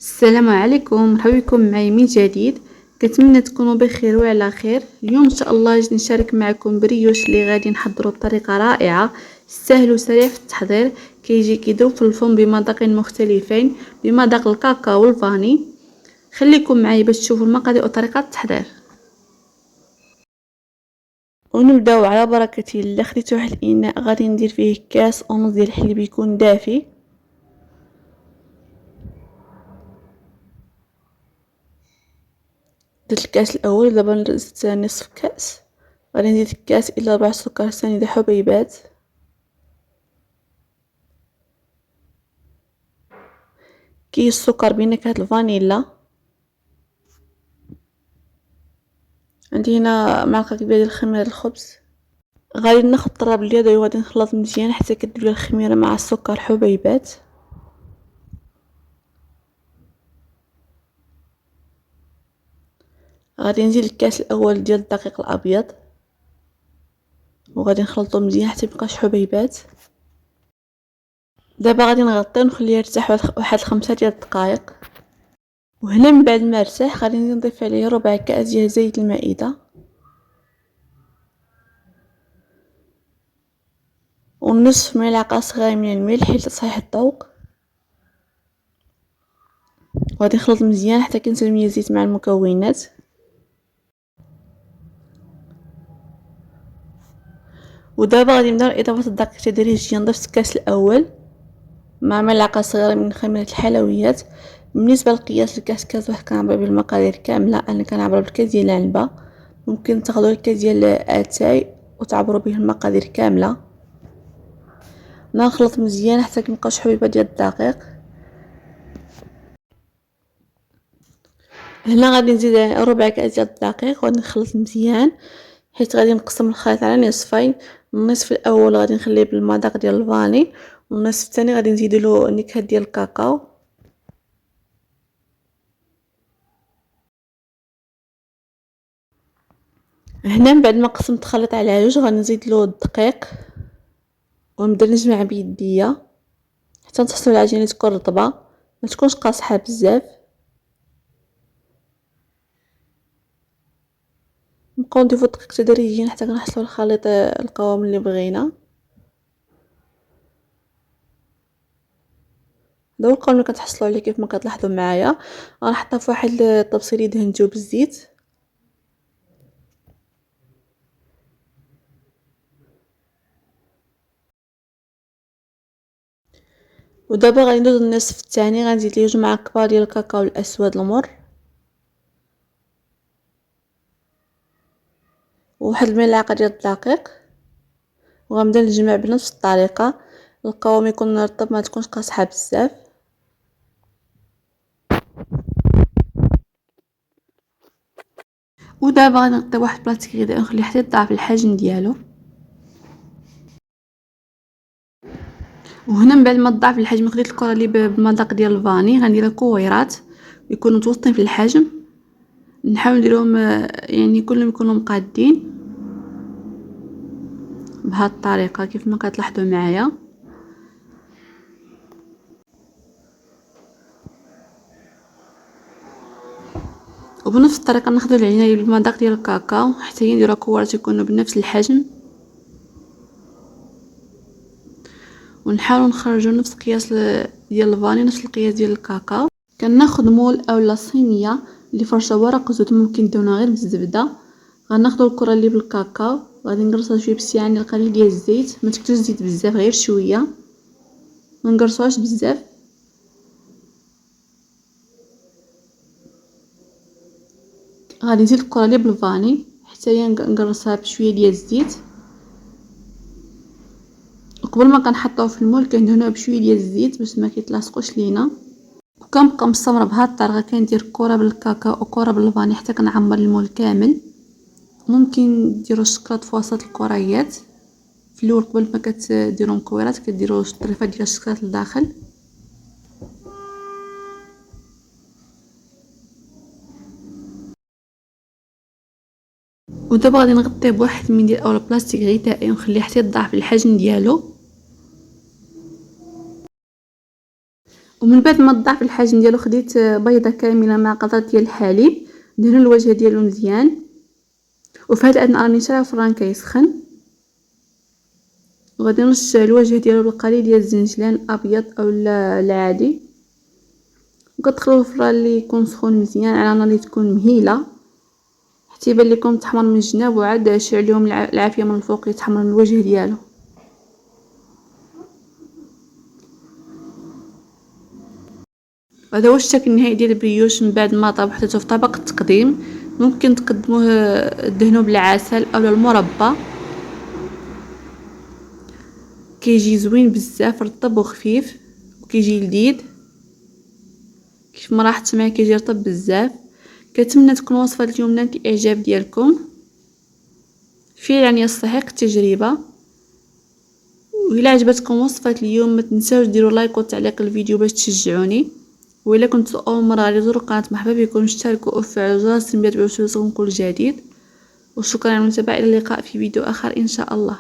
السلام عليكم، مرحبا بكم معايا من جديد. كنتمنى تكونوا بخير وعلى خير. اليوم ان شاء الله غادي نشارك معكم بريوش اللي غادي نحضره بطريقه رائعه، سهل وسريع في التحضير. كيجي كيذوب في الفم بمذاقين مختلفين، بمذاق الكاكاو والفاني. خليكم معايا باش تشوفوا المقادير وطريقه التحضير. ونبداو على بركه الله. خديت واحد الاناء غادي ندير فيه كاس ونص ديال الحليب يكون دافي. درت الكاس الاول، دابا درت نصف كاس. غادي نزيد كاس الا ربع سكر سنيده حبيبات. كيس سكر بنكهه الفانيلا. عندي هنا معلقه كبيره ديال خميره الخبز. غادي ناخذ الطراب اليدوي وغادي نخلط مزيان حتى كتدوب الخميره مع السكر حبيبات. غادي نزيد الكاس الاول ديال الدقيق الابيض وغادي نخلطو مزيان حتى ميبقاش حبيبات. دابا غادي نغطيه ونخليه يرتاح واحد 5 ديال الدقائق. وهنا من بعد ما ارتاح غادي نضيف عليه ربع كاس ديال زيت المائده ونصف ملعقه صغيره من الملح لتصحيح الذوق. وغادي نخلط مزيان حتى كنسلم الزيت مع المكونات. ودابا غادي نبدا اضافه الدقيق تدريجيا. ضفت الكاس الاول مع ملعقه صغيره من خميره الحلويات. بالنسبه لقياس الكاس واحد كنعبر بالمقادير كامله، انا كنعبر بالكاس ديال العنبه. ممكن تاخذوا الكاس ديال اتاي وتعبروا به المقادير كامله. نخلط مزيان حتى كيبقاوش حبيبات ديال الدقيق. هنا غادي نزيد ربع كاس ديال الدقيق وغادي نخلط مزيان، حيت غادي نقسم الخليط على نصفين. النصف الاول غادي نخليه بالمذاق ديال الفاني، والنصف الثاني غادي نزيد له نكهه ديال الكاكاو. هنا من بعد ما قسمت الخليط على جوج غادي نزيد له الدقيق ونبدا نجمع بيديا حتى نحصلوا العجينه تكون رطبه، ما تكونش قاصحه بزاف. نبقاو نضيفوا الدقيق تدريجيا حتى كنحصلوا الخليط القوام اللي بغينا. هذا هو القوام اللي كتحصلوا عليه كيف ما كتلاحظوا معايا. غنحطها في واحد الطبسيل دهنتو بالزيت. ودابا غادي ندوز النصف الثاني، غنزيد ليه جمعه كبار ديال الكاكاو الاسود المر وواحد الملعقه ديال الدقيق، وغنبدا نجمع بنفس الطريقه. القوام يكون رطب، ما تكونش قاصحه بزاف. ودابا غادي نغطي واحد بلاصتيك غذائي ونخليه حتى يضاعف الحجم ديالو. وهنا من بعد ما تضاعف الحجم خديت الكره اللي بالمذاق ديال الفاني، غنديرها كويرات يكونوا متوسطين في الحجم. نحاول نديرهم يعني كلهم يكونوا مقادين بهذه الطريقه كيف ما كتلاحظوا معايا. وبنفس الطريقه ناخذوا العجينه بالمذاق ديال الكاكاو حتى نديروا كورات يكونوا بنفس الحجم، ونحاول نخرجوا نفس القياس ديال الفاني، نفس القياس ديال الكاكاو. كناخذ مول اولا صينيه اللي فرشه ورق زيت، ممكن دهنها غير بالزبده. غناخذوا الكره اللي بالكاكاو غادي نقرصها شويه بالسيعان القليل ديال الزيت، ما تكثرش الزيت بزاف غير شويه، ما نقرصوهاش بزاف. غادي نزيد الكره اللي بالفاني حتى هي نقرصها بشويه ديال الزيت. وقبل ما كنحطوه في المول كندهنوه بشويه ديال الزيت باش ما كيتلاصقوش لينا. وكنبقى مستمره بهذه الطريقه، كندير كره بالكاكاو وكره بالفاني حتى كنعمر المول كامل. ممكن ديروا الشكلاط في وسط الكريات في الاول قبل ما كديروا مكورات، كديروا طريفات ديال الشكلاط لداخل. ودابا غادي نغطيه بواحد المنديل اولا بلاستيك غذائي ونخليه حتى يضاعف الحجم ديالو. ومن بعد ما تضاعف الحجم ديالو خديت بيضه كامله مع قطره ديال الحليب، ندهنوا الوجه ديالو مزيان. وفي هذا الاثناء راني شاريه الفران كيسخن، وغادي نرش الوجه ديالو بالقليل ديال الزنجلان ابيض او العادي، وكتدخلوا الفران اللي يكون سخون مزيان على نار اللي تكون مهيله حتى يبان لكم تحمر من الجناب، وعاد شعليهم العافيه من الفوق يتحمر من الوجه ديالو. هذا هو الشكل النهائي ديال البريوش من بعد ما طاب. حطيته في طبق التقديم، ممكن تقدموه دهنوه بالعسل او المربى، كيجي زوين بزاف، رطب وخفيف وكيجي لذيذ. كيف ما راح تسمعي كيجي رطب بزاف. كنتمنى تكون وصفه اليوم نالت الاعجاب ديالكم، فعلا يستحق التجربه. وإلا عجبتكم وصفه اليوم ما تنساوش ديروا لايك وتعليق الفيديو باش تشجعوني. وإلا كنتو اول مره غادي تزوروا القناه مرحبا بكم، اشتركوا وفعلوا الجرس باش يوصلكم كل جديد. وشكرا على المتابعه، الى اللقاء في فيديو اخر ان شاء الله.